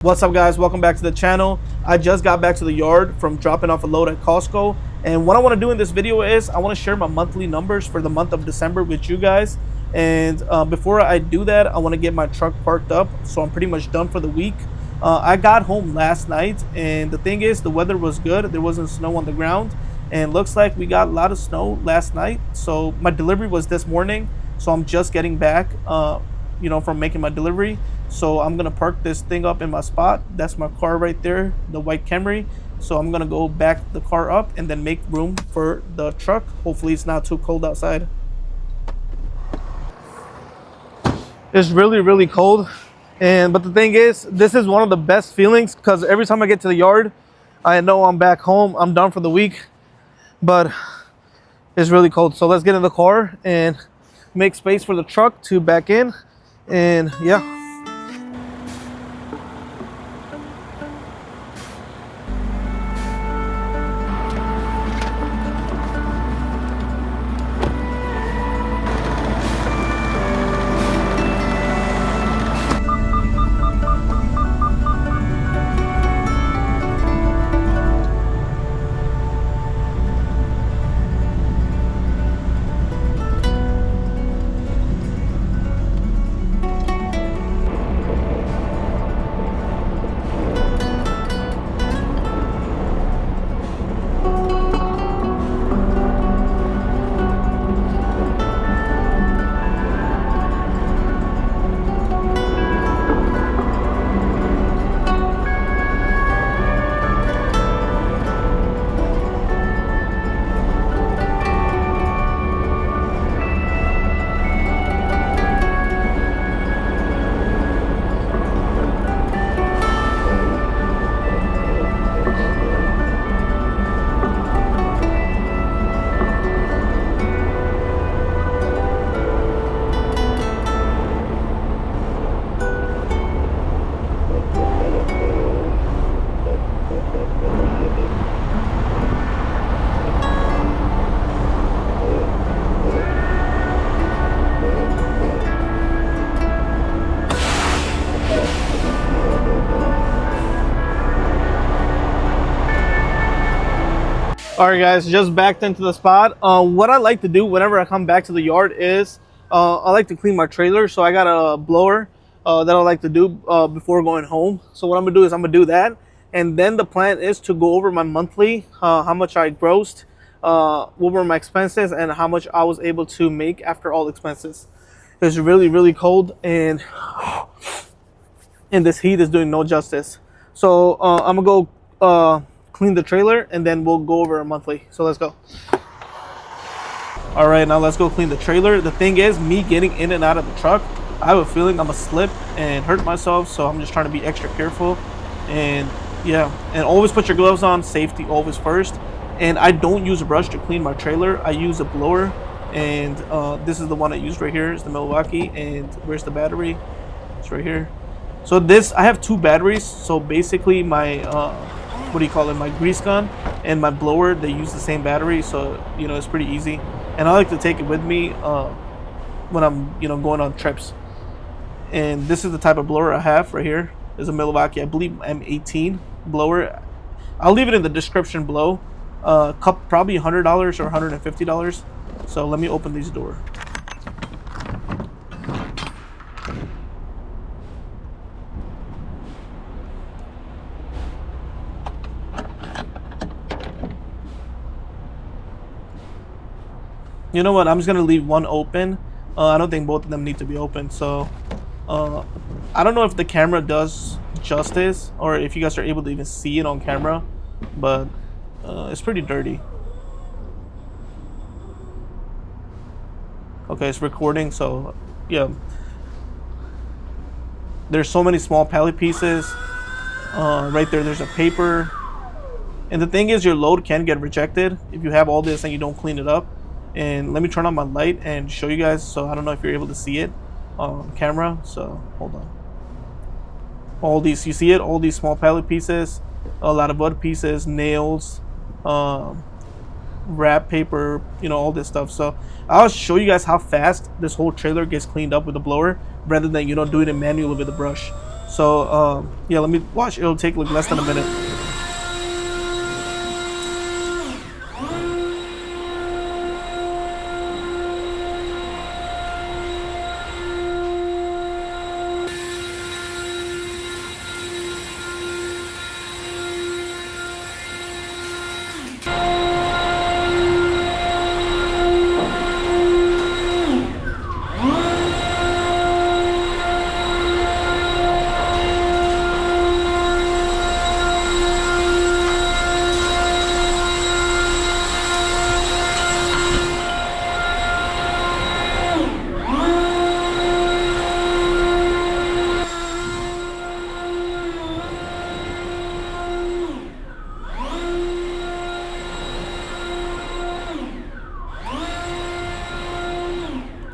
What's up, guys? Welcome back to the channel. I just got back to the yard from dropping off a load at Costco, and what I want to do in this video is I want to share my monthly numbers for the month of December with you guys. And before I do that, I want to get my truck parked up, so I'm pretty much done for the week. I got home last night, and the thing is, the weather was good. There wasn't snow on the ground, and looks like we got a lot of snow last night. So my delivery was this morning, so I'm just getting back from making my delivery. So I'm gonna park this thing up in my spot. That's my car right there, the white Camry. So I'm gonna go back the car up and then make room for the truck. Hopefully it's not too cold outside. It's really cold, but the thing is, this is one of the best feelings because every time I get to the yard, I know I'm back home, I'm done for the week, but it's really cold. So let's get in the car and make space for the truck to back in, and yeah. All right, guys, just backed into the spot. What I like to do whenever I come back to the yard is I like to clean my trailer. So I got a blower that I like to do before going home. So what I'm gonna do is I'm gonna do that, and then the plan is to go over my monthly, how much I grossed, what were my expenses, and how much I was able to make after all expenses. It's really cold, and this heat is doing no justice. So I'm gonna go clean the trailer, and then we'll go over a monthly. So let's go. All right, now let's go clean the trailer. The thing is, me getting in and out of the truck, I have a feeling I'm gonna slip and hurt myself, so I'm just trying to be extra careful. And yeah, and always put your gloves on. Safety always first. And I don't use a brush to clean my trailer. I use a blower, and this is the one I used right here. It's the Milwaukee. And where's the battery? It's right here. So this, I have two batteries. So basically my my grease gun and my blower, they use the same battery, so it's pretty easy. And I like to take it with me when I'm going on trips. And this is the type of blower I have right here. Is a Milwaukee, I believe M18 blower. I'll leave it in the description below. Probably $100 or $150. So let me open this door. You know what? I'm just gonna leave one open. I don't think both of them need to be open. So I don't know if the camera does justice or if you guys are able to even see it on camera, but it's pretty dirty. Okay, it's recording. So yeah, there's so many small pallet pieces. Right there, there's a paper. And the thing is, your load can get rejected if you have all this and you don't clean it up. And let me turn on my light and show you guys. So I don't know if you're able to see it on camera. So hold on. All these, you see it? All these small pallet pieces, a lot of wood pieces, nails, wrap paper, all this stuff. So I'll show you guys how fast this whole trailer gets cleaned up with a blower rather than, doing it manually with a brush. So yeah, let me watch. It'll take like less than a minute.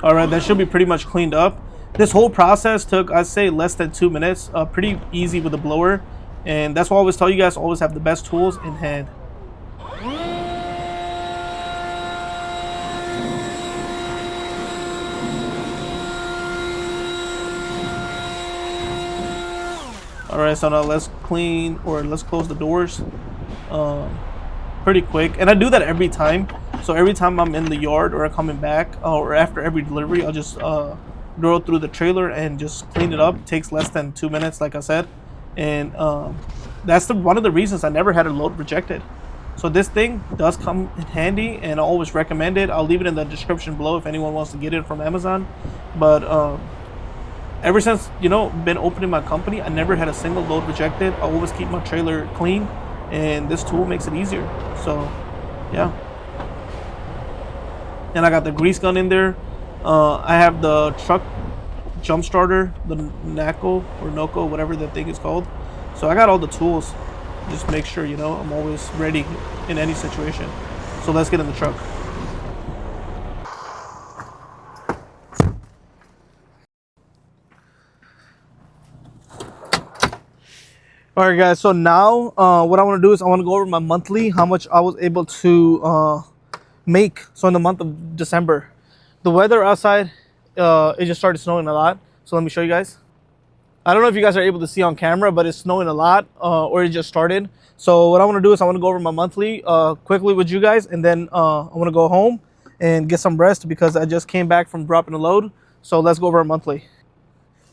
All right, that should be pretty much cleaned up. This whole process took, I'd say, less than 2 minutes. Pretty easy with the blower. And that's why I always tell you guys, always have the best tools in hand. All right, so now let's clean, or let's close the doors pretty quick. And I do that every time. So every time I'm in the yard or coming back, or after every delivery, I'll just go through the trailer and just clean it up. It takes less than 2 minutes, like I said. And that's one of the reasons I never had a load rejected. So this thing does come in handy, and I always recommend it. I'll leave it in the description below if anyone wants to get it from Amazon. But ever since, you know, been opening my company, I never had a single load rejected. I always keep my trailer clean, and this tool makes it easier. So yeah. And I got the grease gun in there. I have the truck jump starter, the NACO or NOCO, whatever the thing is called. So I got all the tools. Just make sure, you know, I'm always ready in any situation. So let's get in the truck. All right, guys. So now what I want to do is I want to go over my monthly, how much I was able to make. So in the month of December, the weather outside, it just started snowing a lot. So let me show you guys. I don't know if you guys are able to see on camera, but it's snowing a lot, or it just started. So what I want to do is I want to go over my monthly quickly with you guys, and then I want to go home and get some rest because I just came back from dropping a load. So let's go over our monthly.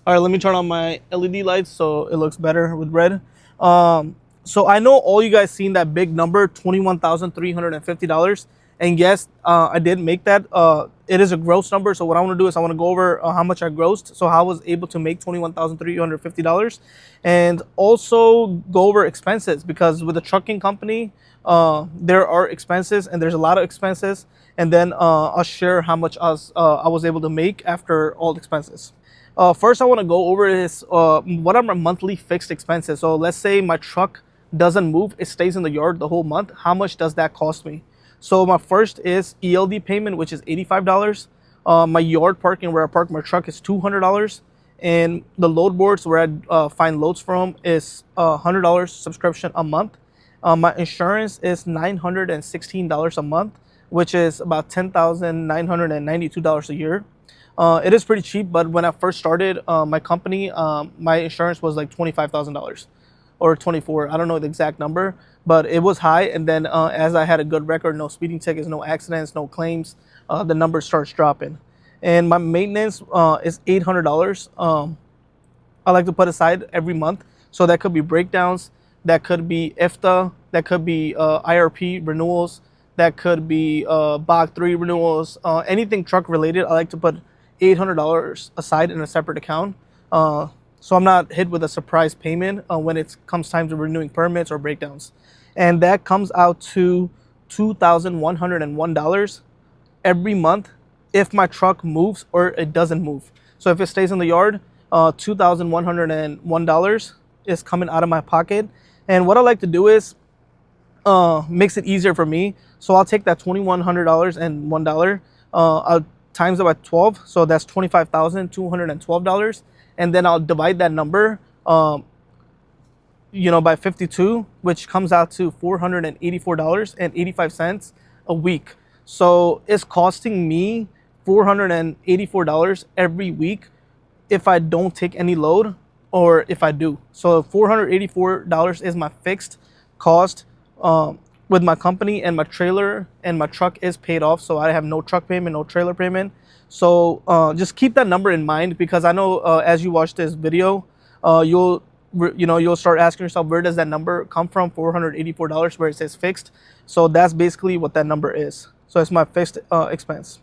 All right, let me turn on my LED lights so it looks better with red. So I know all you guys seen that big number, $21,350. And yes, I did make that. It is a gross number. So what I want to do is I want to go over how much I grossed. So how I was able to make $21,350. And also go over expenses, because with a trucking company, there are expenses, and there's a lot of expenses. And then I'll share how much I was able to make after all the expenses. First, I want to go over is what are my monthly fixed expenses. So let's say my truck doesn't move, it stays in the yard the whole month. How much does that cost me? So my first is ELD payment, which is $85. My yard parking, where I park my truck, is $200. And the load boards, where I find loads from, is $100 subscription a month. My insurance is $916 a month, which is about $10,992 a year. It is pretty cheap, but when I first started my company, my insurance was like $25,000 or 24. I don't know the exact number, but it was high. And then as I had a good record, no speeding tickets, no accidents, no claims, the number starts dropping. And my maintenance is $800. I like to put aside every month. So that could be breakdowns, that could be IFTA, that could be IRP renewals, that could be BOG 3 renewals, anything truck related. I like to put $800 aside in a separate account. So I'm not hit with a surprise payment when it comes time to renewing permits or breakdowns. And that comes out to $2,101 every month if my truck moves or it doesn't move. So if it stays in the yard, $2,101 is coming out of my pocket. And what I like to do is makes it easier for me. So I'll take that $2,100 and $1, I'll times it by 12, so that's $25,212, and then I'll divide that number, you know, by 52, which comes out to $484.85 a week. So it's costing me $484 every week if I don't take any load or if I do. So $484 is my fixed cost with my company, and my trailer and my truck is paid off. So I have no truck payment, no trailer payment. So just keep that number in mind, because I know as you watch this video, you'll start asking yourself, where does that number come from, $484, where it says fixed. So that's basically what that number is. So it's my fixed expense.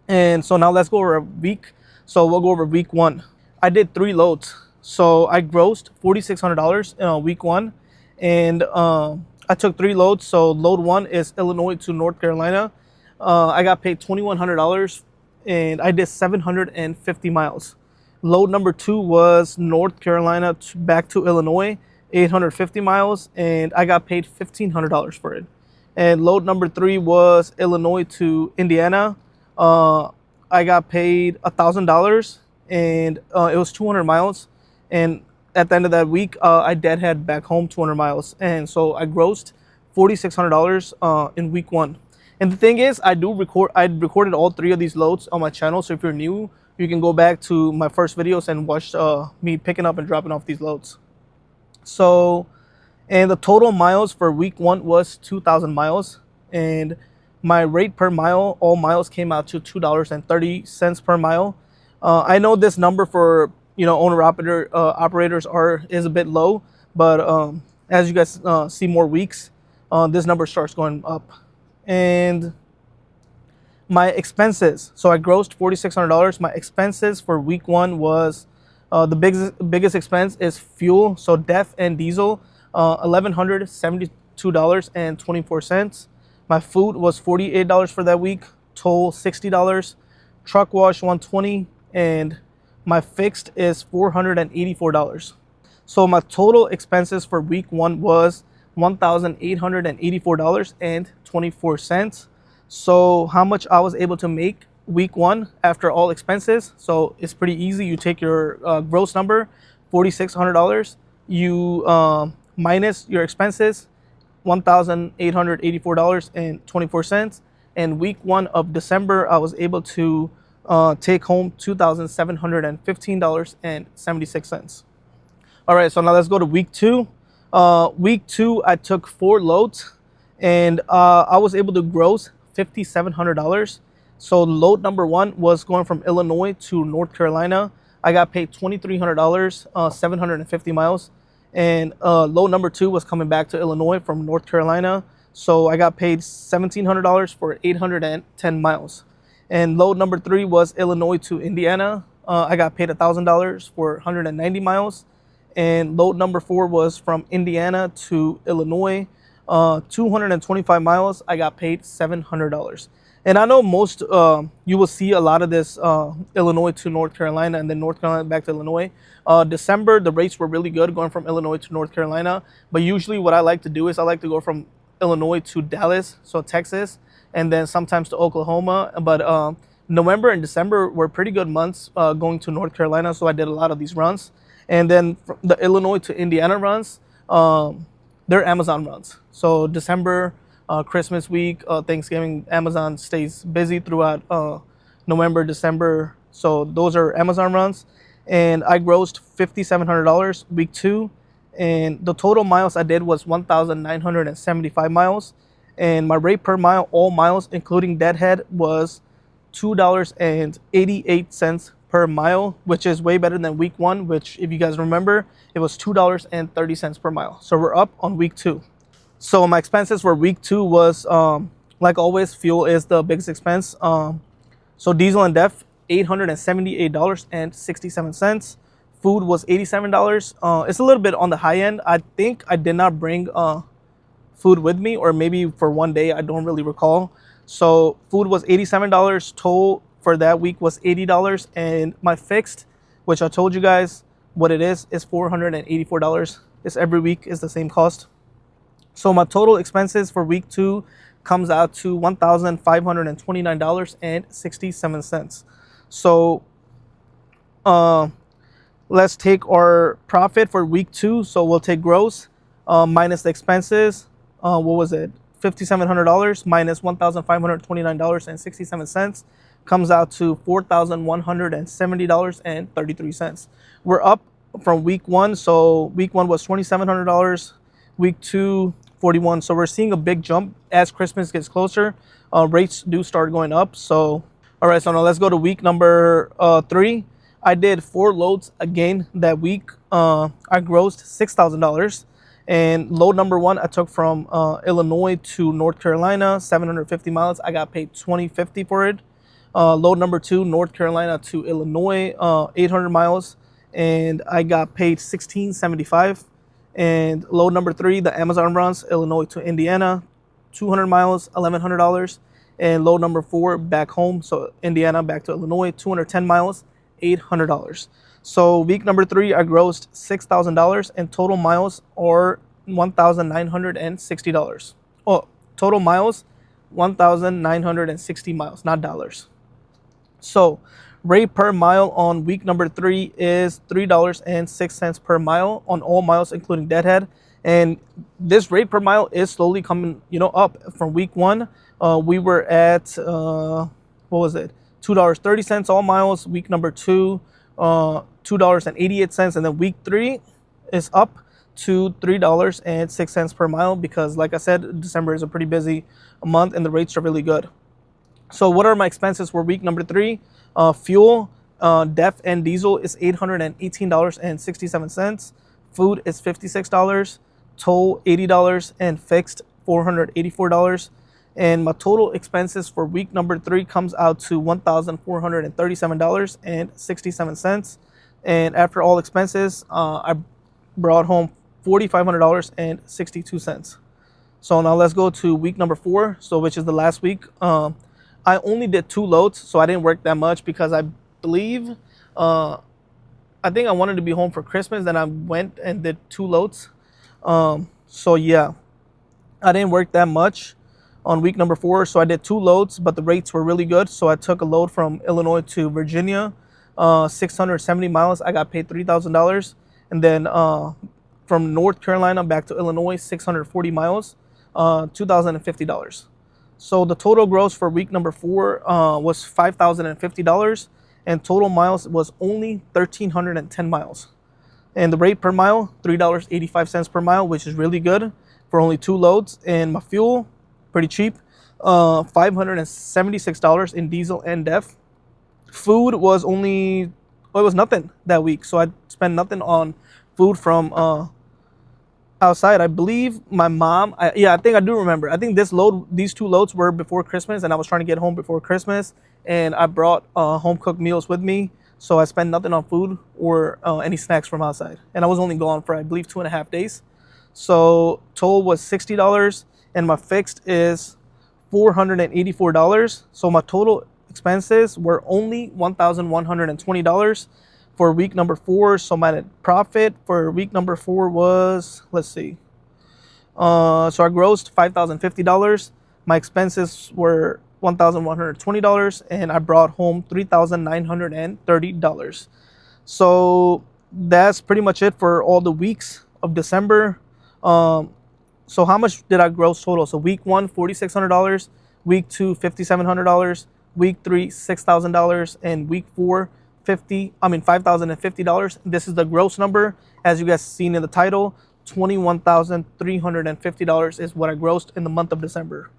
And so now let's go over a week. So we'll go over week 1. I did 3 loads. So I grossed $4,600 in week 1. And I took 3 loads. So load 1 is Illinois to North Carolina. I got paid $2,100 and I did 750 miles. Load number 2 was North Carolina back to Illinois, 850 miles, and I got paid $1,500 for it. And load number 3 was Illinois to Indiana. I got paid $1,000 and it was 200 miles. And at the end of that week, I deadhead back home 200 miles. And so I grossed $4,600 in week 1. And the thing is, I recorded all 3 of these loads on my channel. So if you're new, you can go back to my first videos and watch me picking up and dropping off these loads. So, and the total miles for week 1 was 2,000 miles. And my rate per mile, all miles, came out to $2.30 per mile. I know this number for operators is a bit low, but as you guys see more weeks, this number starts going up. And my expenses, so I grossed $4,600. My expenses for week 1 was the biggest expense is fuel, so DEF and diesel, $1,172.24. My food was $48 for that week, toll $60, truck wash $120, and my fixed is $484. So my total expenses for week 1 was $1,884.24. So how much I was able to make week 1 after all expenses. So it's pretty easy. You take your gross number, $4,600, you minus your expenses, $1,884.24. And week 1 of December, I was able to take home $2,715.76. All right, so now let's go to week 2. Week 2, I took 4 loads, and I was able to gross $5,700. So load number 1 was going from Illinois to North Carolina. I got paid $2,300, 750 miles. And load number 2 was coming back to Illinois from North Carolina. So I got paid $1,700 for 810 miles. And load number 3 was Illinois to Indiana. I got paid $1,000 for 190 miles. And load number 4 was from Indiana to Illinois, 225 miles. I got paid $700. And I know most, you will see a lot of this Illinois to North Carolina and then North Carolina back to Illinois. December, the rates were really good going from Illinois to North Carolina. But usually what I like to do is I like to go from Illinois to Dallas, so Texas, and then sometimes to Oklahoma. But November and December were pretty good months going to North Carolina, so I did a lot of these runs. And then from the Illinois to Indiana runs, they're Amazon runs. So December, Christmas week, Thanksgiving, Amazon stays busy throughout November, December. So those are Amazon runs. And I grossed $5,700 week 2. And the total miles I did was 1,975 miles. And my rate per mile, all miles, including deadhead, was $2.88 per mile, which is way better than week 1, which, if you guys remember, it was $2.30 per mile. So we're up on week 2. So my expenses for week 2 was, like always, fuel is the biggest expense. So diesel and DEF, $878.67. Food was $87. It's a little bit on the high end. I think I did not bring food with me, or maybe for one day, I don't really recall. So food was $87. Toll for that week was $80. And my fixed, which I told you guys what it is $484. It's every week is the same cost. So my total expenses for week 2 comes out to $1,529.67. So let's take our profit for week 2. So we'll take gross minus the expenses. What was it? $5,700 minus $1,529.67 comes out to $4,170.33. We're up from week one. So week one was $2,700, week two 41. So we're seeing a big jump as Christmas gets closer. Rates do start going up. So all right, so now let's go to week number 3. I did 4 loads again that week. I grossed $6,000. And load number 1, I took from Illinois to North Carolina, 750 miles. I got paid $20.50 for it. Load number 2, North Carolina to Illinois, 800 miles, and I got paid $16.75. And load number 3, the Amazon runs, Illinois to Indiana, 200 miles, $1,100. And load number 4, back home, so Indiana back to Illinois, 210 miles, $800. So week number 3, I grossed $6,000, and total miles are $1,960. Oh, total miles, 1,960 miles, not dollars. So rate per mile on week number 3 is $3.06 per mile on all miles, including deadhead. And this rate per mile is slowly coming, up. From week 1, we were at what was it? $2.30 all miles. Week number 2, $2.88, and then week 3 is up to $3.06 per mile because, like I said, December is a pretty busy month and the rates are really good. So what are my expenses for week number 3? Fuel, DEF and diesel is $818.67. Food is $56. Toll, $80, and fixed, $484. And my total expenses for week number 3 comes out to $1,437.67. And after all expenses, I brought home $4,500.62. So now let's go to week number 4, so which is the last week. I only did 2 loads, so I didn't work that much because I believe, I think I wanted to be home for Christmas. Then I went and did 2 loads. So yeah, I didn't work that much on week number 4. So I did 2 loads, but the rates were really good. So I took a load from Illinois to Virginia, 670 miles. I got paid $3,000. And then from North Carolina back to Illinois, 640 miles, $2,050. So the total gross for week number 4 was $5,050, and total miles was only 1,310 miles. And the rate per mile, $3.85 per mile, which is really good for only 2 loads. And my fuel, pretty cheap, $576 in diesel and DEF. Food was it was nothing that week, so I spent nothing on food from outside. I believe my mom, I think I do remember. I think these 2 loads were before Christmas, and I was trying to get home before Christmas, and I brought home cooked meals with me, so I spent nothing on food or any snacks from outside. And I was only gone for, I believe, 2.5 days. So toll was $60, and my fixed is $484. So my total expenses were only $1,120 for week number 4. So my profit for week number 4 was, let's see. So I grossed $5,050. My expenses were $1,120, and I brought home $3,930. So that's pretty much it for all the weeks of December. So how much did I gross total? So week 1, $4,600. Week 2, $5,700. Week 3, $6,000, and week 4, $5,050. This is the gross number, as you guys seen in the title. $21,350 is what I grossed in the month of December.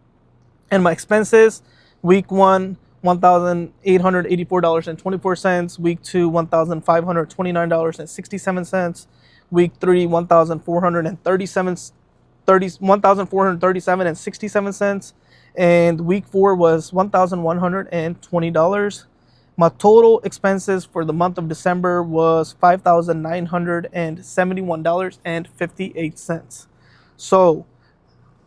And my expenses: week 1, $1,884.24. Week 2, $1,529.67. Week 3, $1,437.67. And week 4 was $1,120. My total expenses for the month of December was $5,971.58. So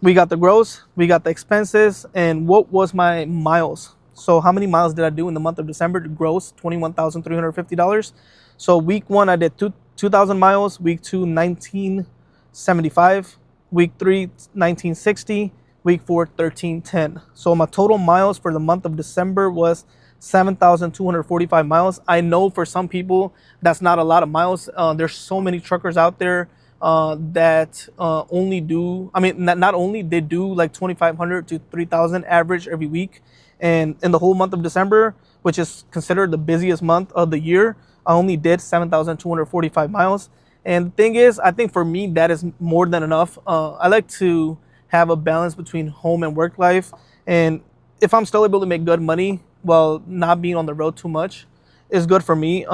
we got the gross, we got the expenses, and what was my miles? So how many miles did I do in the month of December to gross $21,350? So week 1, I did 2,000 miles. Week 2, 1,975. Week 3, 1,960. Week 4, 1,310. So my total miles for the month of December was 7,245 miles. I know for some people that's not a lot of miles. There's so many truckers out there that only do, not only, they do like 2,500 to 3,000 average every week. And in the whole month of December, which is considered the busiest month of the year, I only did 7,245 miles. And the thing is, I think for me, that is more than enough. I like to have a balance between home and work life. And if I'm still able to make good money while not being on the road too much, is good for me.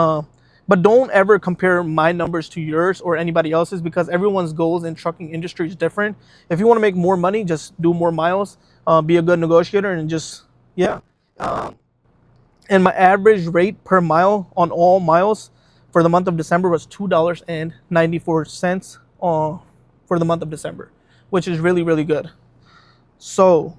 But don't ever compare my numbers to yours or anybody else's, because everyone's goals in trucking industry is different. If you want to make more money, just do more miles, be a good negotiator, and just, yeah. And my average rate per mile on all miles for the month of December was $2.94 for the month of December, which is really, really good. So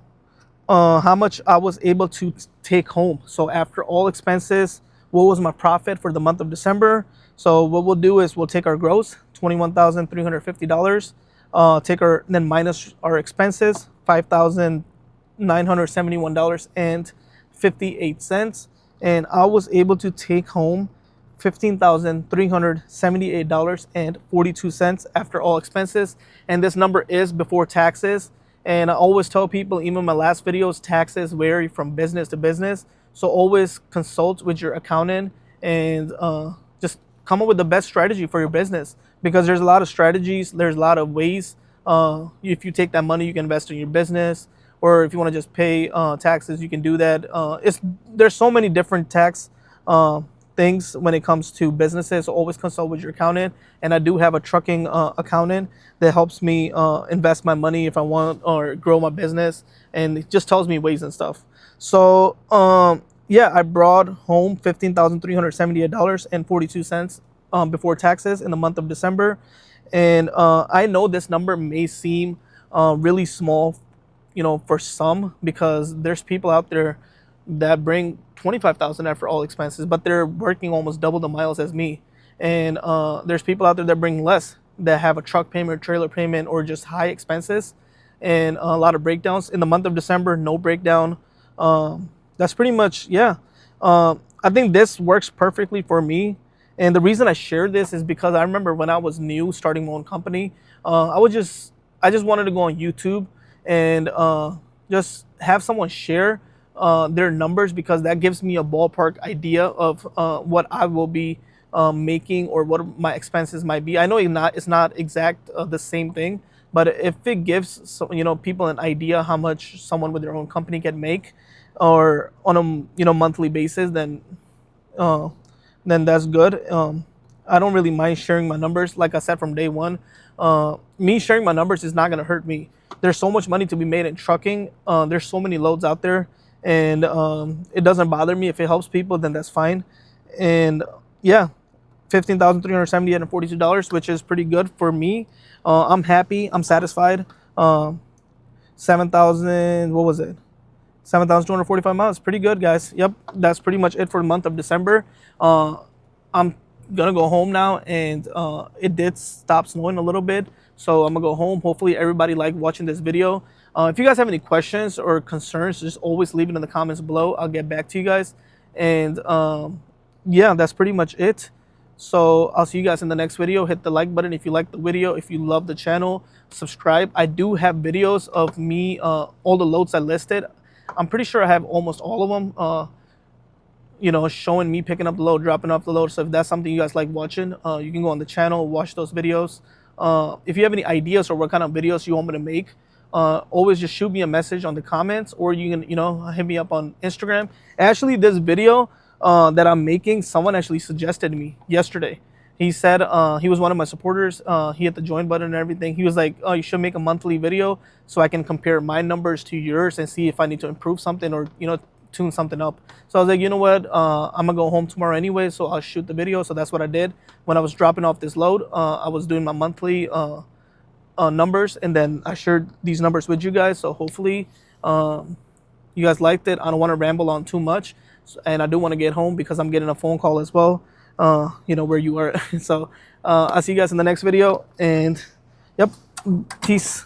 how much I was able to take home. So after all expenses, what was my profit for the month of December? So what we'll do is we'll take our gross, $21,350, then minus our expenses, $5,971.58. And I was able to take home $15,378.42 after all expenses. And this number is before taxes. And I always tell people, even in my last videos, taxes vary from business to business. So always consult with your accountant and just come up with the best strategy for your business, because there's a lot of strategies. There's a lot of ways. If you take that money, you can invest in your business, or if you want to just pay taxes, you can do that. There's so many different tax things when it comes to businesses. So always consult with your accountant. And I do have a trucking accountant that helps me invest my money if I want, or grow my business, and it just tells me ways and stuff. So yeah, I brought home $15,378.42 before taxes in the month of December. And I know this number may seem really small, for some, because there's people out there that bring 25,000 after all expenses, but they're working almost double the miles as me. And there's people out there that bring less, that have a truck payment, trailer payment, or just high expenses and a lot of breakdowns. In the month of December, no breakdown. That's pretty much, yeah. I think this works perfectly for me. And the reason I share this is because I remember when I was new, starting my own company, I just wanted to go on YouTube and just have someone share their numbers, because that gives me a ballpark idea of what I will be making, or what my expenses might be. I know it's not exact the same thing, but if it gives people an idea how much someone with their own company can make, or on a monthly basis, then that's good. I don't really mind sharing my numbers. Like I said from day one, me sharing my numbers is not going to hurt me. There's so much money to be made in trucking. There's so many loads out there, and it doesn't bother me. If it helps people, then that's fine. And yeah, $15,378.42, which is pretty good for me. I'm happy. I'm satisfied. 7,000. What was it? 7,245 miles. Pretty good, guys. Yep, that's pretty much it for the month of December. I'm gonna go home now, and it did stop snowing a little bit, so I'm gonna go home. Hopefully everybody liked watching this video. If you guys have any questions or concerns, just always leave it in the comments below. I'll get back to you guys. And yeah, that's pretty much it. So I'll see you guys in the next video. Hit the like button if you like the video. If you love the channel, subscribe. I do have videos of me, all the loads I listed. I'm pretty sure I have almost all of them, showing me picking up the load, dropping off the load. So if that's something you guys like watching, you can go on the channel, watch those videos. If you have any ideas or what kind of videos you want me to make, always just shoot me a message on the comments, or you can, hit me up on Instagram. Actually, this video that I'm making, someone actually suggested me yesterday. He said he was one of my supporters. He hit the join button and everything. He was like, oh, you should make a monthly video so I can compare my numbers to yours and see if I need to improve something, or, tune something up. So I was like, you know what? I'm going to go home tomorrow anyway, so I'll shoot the video. So that's what I did. When I was dropping off this load, I was doing my monthly numbers, and then I shared these numbers with you guys. So hopefully you guys liked it. I don't want to ramble on too much, and I do want to get home because I'm getting a phone call as well. Where you are. So I'll see you guys in the next video, and yep, peace.